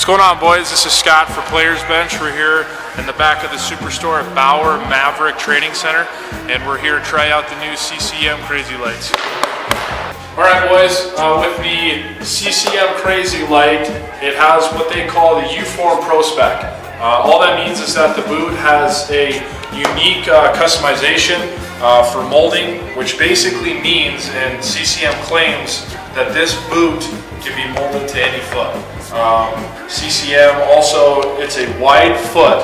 going on, boys? This is Scott for Players Bench. We're here in the back of the Superstore at Bauer Maverick Training Center, and we're here to try out the new CCM Crazy lights. All right, boys, with the CCM Crazy light, it has what they call the U-Form Pro Spec. All that means is that the boot has a unique customization for molding, which basically means, and CCM claims, that this boot can be molded to any foot. CCM also, it's a wide foot,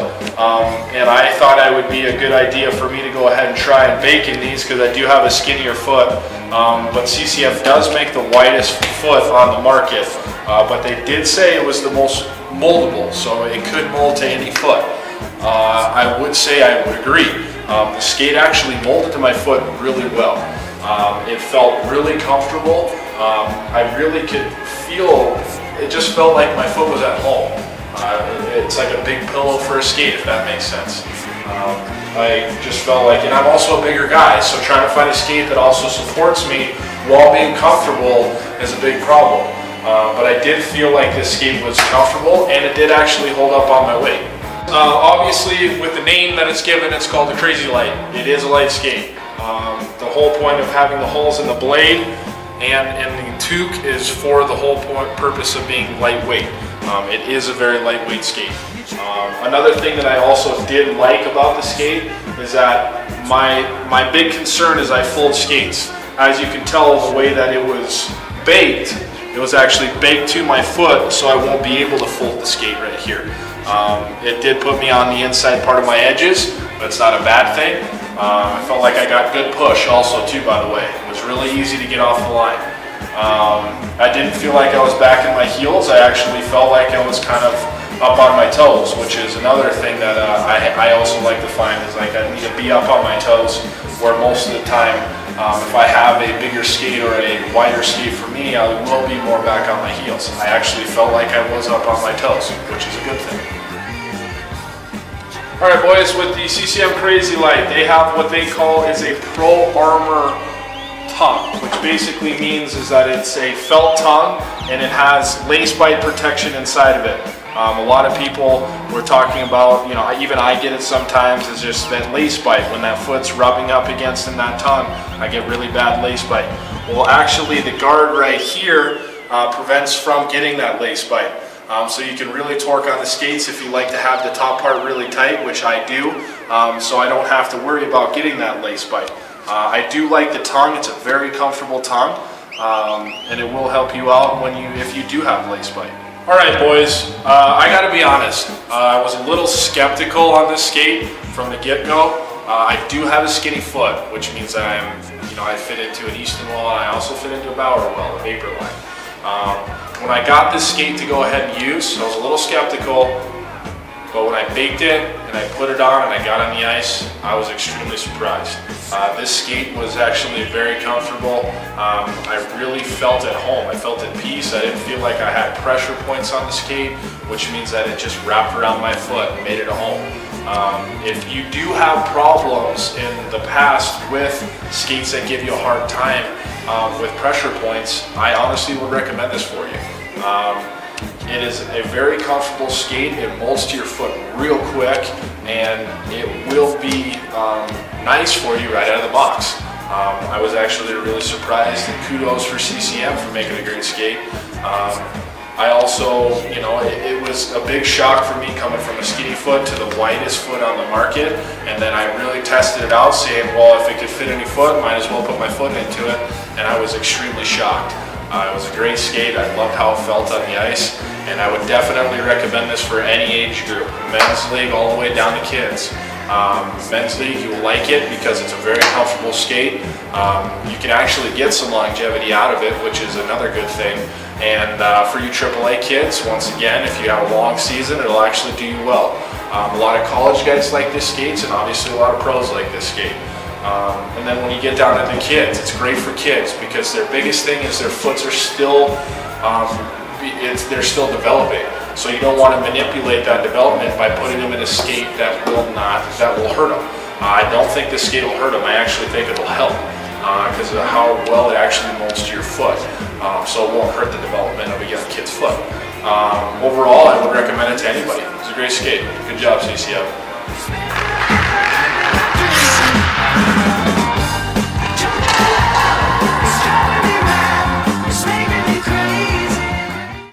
and I thought it would be a good idea for me to go ahead and try and bake in these because I do have a skinnier foot, but CCM does make the widest foot on the market, but they did say it was the most moldable, so it could mold to any foot. I would say I would agree. The skate actually molded to my foot really well. It felt really comfortable. I really could feel, it just felt like my foot was at home. It's like a big pillow for a skate, if that makes sense. I just felt like, and I'm also a bigger guy, so trying to find a skate that also supports me while being comfortable is a big problem. But I did feel like this skate was comfortable, and it did actually hold up on my weight. Obviously, with the name that it's given, it's called the Crazy Light. It is a light skate. The whole point of having the holes in the blade and the toque is for the whole purpose of being lightweight. It is a very lightweight skate. Another thing that I also did like about the skate is that my big concern is I fold skates. As you can tell, the way that it was baked, it was actually baked to my foot, so I won't be able to fold the skate right here. It did put me on the inside part of my edges, but it's not a bad thing. I felt like I got good push also too, by the way. It was really easy to get off the line. I didn't feel like I was back in my heels. I actually felt like I was kind of up on my toes, which is another thing that I also like to find is like I need to be up on my toes, where most of the time if I have a bigger skate or a wider skate for me, I will be more back on my heels. I actually felt like I was up on my toes, which is a good thing. Alright, boys, with the CCM Crazy Light, they have what they call is a Pro Armor tongue, which basically means is that it's a felt tongue and it has lace bite protection inside of it. A lot of people were talking about, you know, even I get it sometimes, is just that lace bite. When that foot's rubbing up against in that tongue, I get really bad lace bite. Well, actually, the guard right here prevents from getting that lace bite. So you can really torque on the skates if you like to have the top part really tight, which I do, so I don't have to worry about getting that lace bite. I do like the tongue. It's a very comfortable tongue, and it will help you out if you do have lace bite. Alright, boys, I gotta be honest, I was a little skeptical on this skate from the get-go. I do have a skinny foot, which means that I fit into an Easton well, and I also fit into a Bauer well, a vapor line. When I got this skate to go ahead and use, I was a little skeptical, but when I baked it and I put it on and I got on the ice, I was extremely surprised. This skate was actually very comfortable. I really felt at home. I felt at peace. I didn't feel like I had pressure points on the skate, which means that it just wrapped around my foot and made it a home. If you do have problems in the past with skates that give you a hard time with pressure points, I honestly would recommend this for you. It is a very comfortable skate. It molds to your foot real quick, and it will be nice for you right out of the box. I was actually really surprised, and kudos for CCM for making a great skate. I also, it was a big shock for me coming from a skinny foot to the widest foot on the market, and then I really tested it out saying, well, if it could fit any foot, might as well put my foot into it, and I was extremely shocked. It was a great skate. I loved how it felt on the ice, and I would definitely recommend this for any age group, men's league all the way down to kids. Men's league, you will like it because it's a very comfortable skate. You can actually get some longevity out of it, which is another good thing. And for you AAA kids, once again, if you have a long season, it'll actually do you well. A lot of college guys like this skates, and obviously a lot of pros like this skate. And then when you get down to the kids, it's great for kids because their biggest thing is their foots are still, they're still developing. So you don't want to manipulate that development by putting them in a skate that will hurt them. I don't think this skate will hurt them. I actually think it'll help because of how well it actually molds to your foot. So it won't hurt the development of a young kid's foot. Overall, I would recommend it to anybody. It's a great skate. Good job, CCM.